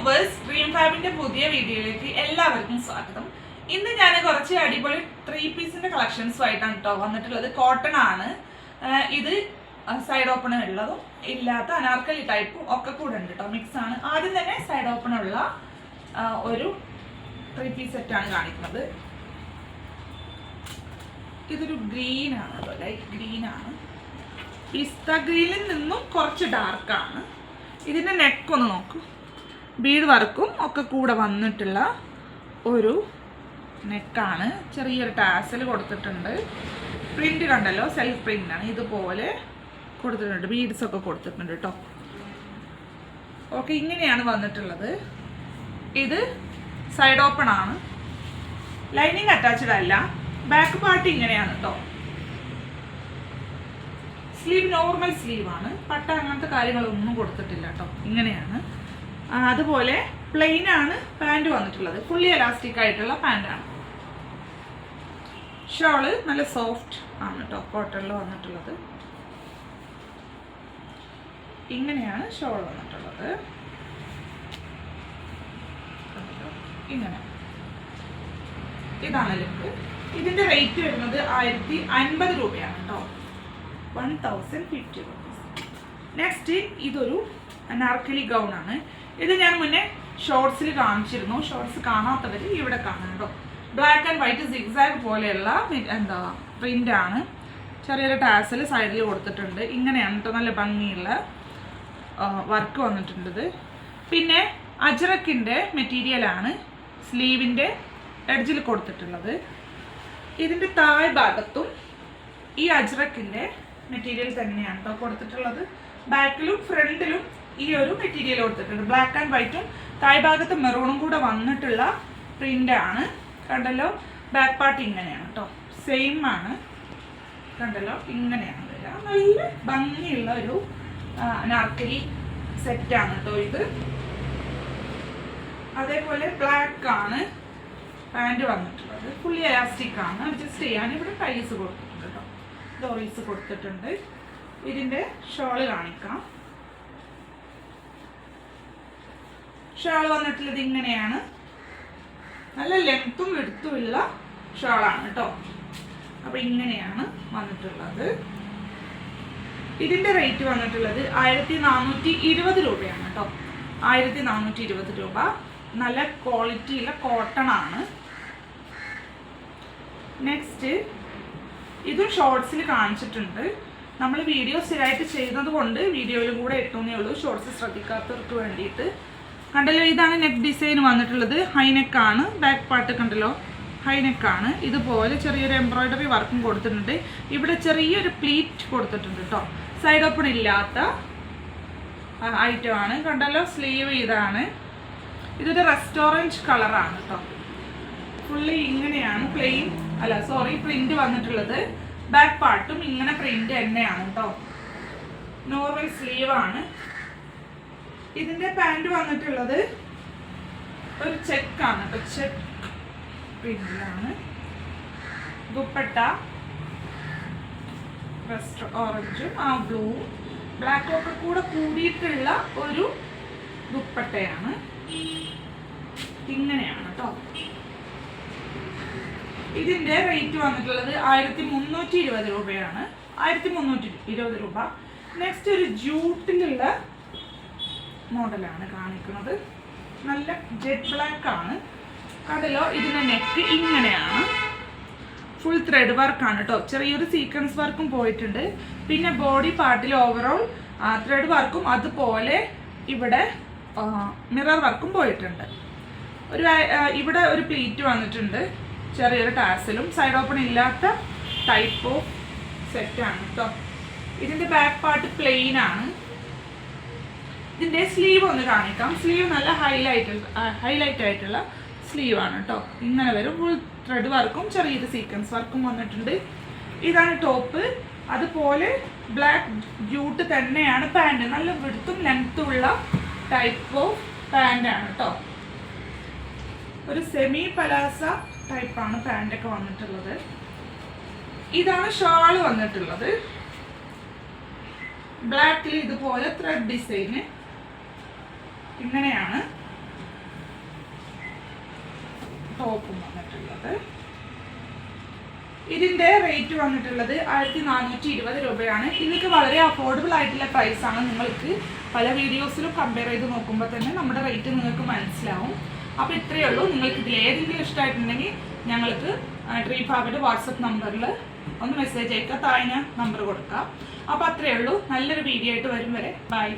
Viewers, dream ഫാബിന്റെ പുതിയ വീഡിയോയിലേക്ക് എല്ലാവർക്കും സ്വാഗതം. ഇന്ന് ഞാൻ കുറച്ച് അടിപൊളി 3 പീസിന്റെ കളക്ഷൻസുമായിട്ടാണ് കേട്ടോ വന്നിട്ടുള്ളത്. കോട്ടൺ ആണ് ഇത്. സൈഡ് ഓപ്പൺ ഉള്ളതും ഇല്ലാത്ത അനാർക്കലി ടൈപ്പും ഒക്കെ കൂടെ ഉണ്ട് കേട്ടോ, മിക്സ് ആണ്. ആദ്യം തന്നെ സൈഡ് ഓപ്പൺ ഉള്ള ഒരു 3 പീസ് സെറ്റാണ് കാണിക്കുന്നത്. ഇതൊരു ഗ്രീൻ ആണ് കേട്ടോ, ലൈറ്റ് ഗ്രീൻ ആണ്. പിസ്ത ഗ്രീനിൽ നിന്നും കുറച്ച് ഡാർക്കാണ്. ഇതിൻ്റെ നെക്കൊന്ന് നോക്കൂ, ബീഡ് വർക്കും ഒക്കെ കൂടെ വന്നിട്ടുള്ള ഒരു നെക്കാണ്. ചെറിയൊരു ടാസൽ കൊടുത്തിട്ടുണ്ട്. പ്രിന്റ് കണ്ടല്ലോ, സെൽഫ് പ്രിൻ്റാണ്. ഇതുപോലെ കൊടുത്തിട്ടുണ്ട്, ബീഡ്സ് ഒക്കെ കൊടുത്തിട്ടുണ്ട് കേട്ടോ. ഓക്കെ, ഇങ്ങനെയാണ് വന്നിട്ടുള്ളത്. ഇത് സൈഡ് ഓപ്പൺ ആണ്, ലൈനിങ് അറ്റാച്ച്ഡ് അല്ല. ബാക്ക് പാർട്ട് ഇങ്ങനെയാണ് കേട്ടോ. സ്ലീവ് നോർമൽ സ്ലീവ് ആണ്, പട്ട അങ്ങനത്തെ കാര്യങ്ങളൊന്നും കൊടുത്തിട്ടില്ല കേട്ടോ. ഇങ്ങനെയാണ്. അതുപോലെ പ്ലെയിൻ ആണ് പാൻറ് വന്നിട്ടുള്ളത്. ഫുള്ളി എലാസ്റ്റിക് ആയിട്ടുള്ള പാൻറ്റാണ്. ഷോള് നല്ല സോഫ്റ്റ് ആണ് കേട്ടോ, കോട്ടണിൽ വന്നിട്ടുള്ളത്. ഇങ്ങനെയാണ് ഷോൾ വന്നിട്ടുള്ളത്. ഇങ്ങനെ ഇതാണ് ലുക്ക്. ഇതിന്റെ റേറ്റ് വരുന്നത് 1050 രൂപയാണ് കേട്ടോ, 1050 rupees. നെക്സ്റ്റ് ഇതൊരു അനാർക്കലി ഗൗൺ ആണ്. ഇത് ഞാൻ മുന്നേ ഷോർട്സിൽ കാണിച്ചിരുന്നു. ഷോർട്സ് കാണാത്തവർ ഇവിടെ കാണാം കേട്ടോ. ബ്ലാക്ക് ആൻഡ് വൈറ്റ് സിഗ്സാഗ് പോലെയുള്ള പ്രിന്റ് ആണ്. ചെറിയൊരു ടാസൽ സൈഡിൽ കൊടുത്തിട്ടുണ്ട്. ഇങ്ങനെയാണ് കേട്ടോ, നല്ല ഭംഗിയുള്ള വർക്ക് വന്നിട്ടുണ്ട്. പിന്നെ അജ്രക്കിൻ്റെ മെറ്റീരിയലാണ് സ്ലീവിൻ്റെ എഡ്ജിൽ കൊടുത്തിട്ടുള്ളത്. ഇതിൻ്റെ താഴ് ഭാഗത്തും ഈ അജ്രക്കിൻ്റെ മെറ്റീരിയൽ തന്നെയാണ് കേട്ടോ കൊടുത്തിട്ടുള്ളത്. ബാക്കിലും ഫ്രണ്ടിലും ഈ ഒരു മെറ്റീരിയൽ കൊടുത്തിട്ടുണ്ട്. ബ്ലാക്ക് ആൻഡ് വൈറ്റും താഴ് ഭാഗത്ത് മെറൂണും കൂടെ വന്നിട്ടുള്ള പ്രിന്റ് ആണ്. കണ്ടല്ലോ, ബാക്ക് പാർട്ട് ഇങ്ങനെയാണ് കേട്ടോ, സെയിം ആണ്. കണ്ടല്ലോ, ഇങ്ങനെയാണ് വരിക. നല്ല ഭംഗിയുള്ള ഒരു അനാർക്കലി സെറ്റാണ് കേട്ടോ ഇത്. അതേപോലെ ബ്ലാക്ക് ആണ് പാൻറ് വന്നിട്ടുള്ളത്. ഫുള്ളി എലാസ്റ്റിക് ആണ്. അഡ്ജസ്റ്റ് ചെയ്യാൻ ഇവിടെ ടൈസ് കൊടുത്തിട്ടുണ്ട് കേട്ടോ, ഡോറീസ് കൊടുത്തിട്ടുണ്ട്. ഇതിൻ്റെ ഷോള് കാണിക്കാം. ഷോൾ വന്നിട്ടുള്ളത് ഇങ്ങനെയാണ്. നല്ല ലെങ്ത്തും വിടുത്തുമുള്ള ഷോളാണ് കേട്ടോ. അപ്പൊ ഇങ്ങനെയാണ് വന്നിട്ടുള്ളത്. ഇതിന്റെ റേറ്റ് വന്നിട്ടുള്ളത് 1420 രൂപയാണ് കേട്ടോ, 1420 രൂപ. നല്ല ക്വാളിറ്റിയുള്ള കോട്ടൺ ആണ്. നെക്സ്റ്റ് ഇതും ഷോർട്സിൽ കാണിച്ചിട്ടുണ്ട്. നമ്മൾ വീഡിയോ സ്ഥിരമായിട്ട് ചെയ്യുന്നത് കൊണ്ട് വീഡിയോയിലും കൂടെ ഇട്ടുന്നേ ഉള്ളൂ, ഷോർട്സ് ശ്രദ്ധിക്കാത്തവർക്ക് വേണ്ടിയിട്ട്. കണ്ടല്ലോ, ഇതാണ് നെക്ക് ഡിസൈൻ വന്നിട്ടുള്ളത്. ഹൈനെക്കാണ്. ബാക്ക് പാർട്ട് കണ്ടല്ലോ, ഹൈനെക്കാണ്. ഇതുപോലെ ചെറിയൊരു എംബ്രോയിഡറി വർക്കും കൊടുത്തിട്ടുണ്ട്. ഇവിടെ ചെറിയൊരു പ്ലീറ്റ് കൊടുത്തിട്ടുണ്ട് കേട്ടോ. സൈഡ് ഓപ്പൺ ഇല്ലാത്ത ഐറ്റം ആണ്. കണ്ടല്ലോ, സ്ലീവ് ഇതാണ്. ഇതൊരു റെസ്റ്റോറൻറ്റ് കളറാണ് കേട്ടോ. ഫുള്ളി ഇങ്ങനെയാണ് പ്രിന്റ് വന്നിട്ടുള്ളത്. ബാക്ക് പാർട്ടും ഇങ്ങനെ പ്രിന്റ് തന്നെയാണ് കേട്ടോ. നോർമൽ സ്ലീവ് ആണ്. ഇതിന്റെ പാൻറ് വന്നിട്ടുള്ളത് ഒരു ചെക്കാണ് കേട്ടോ, ചെക്ക് പ്രിന്റിലാണ്. ദുപ്പട്ട ഓറഞ്ചും ബ്ലൂ ബ്ലാക്കും ഒക്കെ കൂടെ കൂടിയിട്ടുള്ള ഒരു ദുപ്പട്ടയാണ്. ഇങ്ങനെയാണ് കേട്ടോ. ഇതിന്റെ റേറ്റ് വന്നിട്ടുള്ളത് 1320 രൂപയാണ്, 1320 രൂപ. നെക്സ്റ്റ് ഒരു ജൂട്ടിലുള്ള മോഡലാണ് കാണിക്കുന്നത്. നല്ല ജെറ്റ് ബ്ലാക്ക് ആണ്. കണ്ടല്ലോ, ഇതിന്റെ നെക്ക് ഇങ്ങനെയാണ്. ഫുൾ ത്രെഡ് വർക്കാണ് കേട്ടോ. ചെറിയൊരു സീക്വൻസ് വർക്കും പോയിട്ടുണ്ട്. പിന്നെ ബോഡി പാർട്ടിൽ ഓവറോൾ ത്രെഡ് വർക്കും അതുപോലെ ഇവിടെ മിറർ വർക്കും പോയിട്ടുണ്ട്. ഇവിടെ ഒരു പ്ലീറ്റ് വന്നിട്ടുണ്ട്, ചെറിയൊരു ടാസലും. സൈഡ് ഓപ്പൺ ഇല്ലാത്ത ടൈപ്പ് ഓഫ് സെറ്റാണ് കേട്ടോ. ഇതിന്റെ ബാക്ക് പാർട്ട് പ്ലെയിൻ ആണ്. ഇതിന്റെ സ്ലീവ് ഒന്ന് കാണിക്കാം. സ്ലീവ് നല്ല ഹൈലൈറ്റ് ആയിട്ടുള്ള സ്ലീവ് ആണ് കേട്ടോ. ഇങ്ങനെ വരും. ഫുൾ ത്രെഡ് വർക്കും ചെറിയൊരു സീക്വൻസ് വർക്കും വന്നിട്ടുണ്ട്. ഇതാണ് ടോപ്പ്. അതുപോലെ ബ്ലാക്ക് ജൂട്ട് തന്നെയാണ് പാൻറ്. നല്ല വിടുത്തും ലെങ്ത്തും ഉള്ള ടൈപ്പ് ഓഫ് പാൻറ്റാണ് കേട്ടോ. ഒരു സെമി പലാസ ടൈപ്പാണ് പാൻറ്റൊക്കെ വന്നിട്ടുള്ളത്. ഇതാണ് ഷോള് വന്നിട്ടുള്ളത്. ബ്ലാക്കിൽ ഇതുപോലെ ത്രെഡ് ഡിസൈന് ഇങ്ങനെയാണ് ടോപ്പും വന്നിട്ടുള്ളത്. ഇതിൻ്റെ റേറ്റ് വന്നിട്ടുള്ളത് 1420 രൂപയാണ്. ഇതൊക്കെ വളരെ അഫോർഡബിൾ ആയിട്ടുള്ള പ്രൈസാണ്. നിങ്ങൾക്ക് പല വീഡിയോസിലും കമ്പയർ ചെയ്ത് നോക്കുമ്പോൾ തന്നെ നമ്മുടെ റേറ്റ് നിങ്ങൾക്ക് മനസ്സിലാവും. അപ്പോൾ ഇത്രയേ ഉള്ളൂ. നിങ്ങൾക്ക് ഇതിൽ ഏതെങ്കിലും ഇഷ്ടമായിട്ടുണ്ടെങ്കിൽ ഞങ്ങൾക്ക് ഡ്രീം ഫാബിൻ്റെ വാട്സപ്പ് നമ്പറിൽ ഒന്ന് മെസ്സേജ് അയക്കുക, താഴെ നമ്പർ കൊടുക്കാം. അപ്പോൾ അത്രയേ ഉള്ളൂ. നല്ലൊരു വീഡിയോ ആയിട്ട് വരും വരെ ബൈ.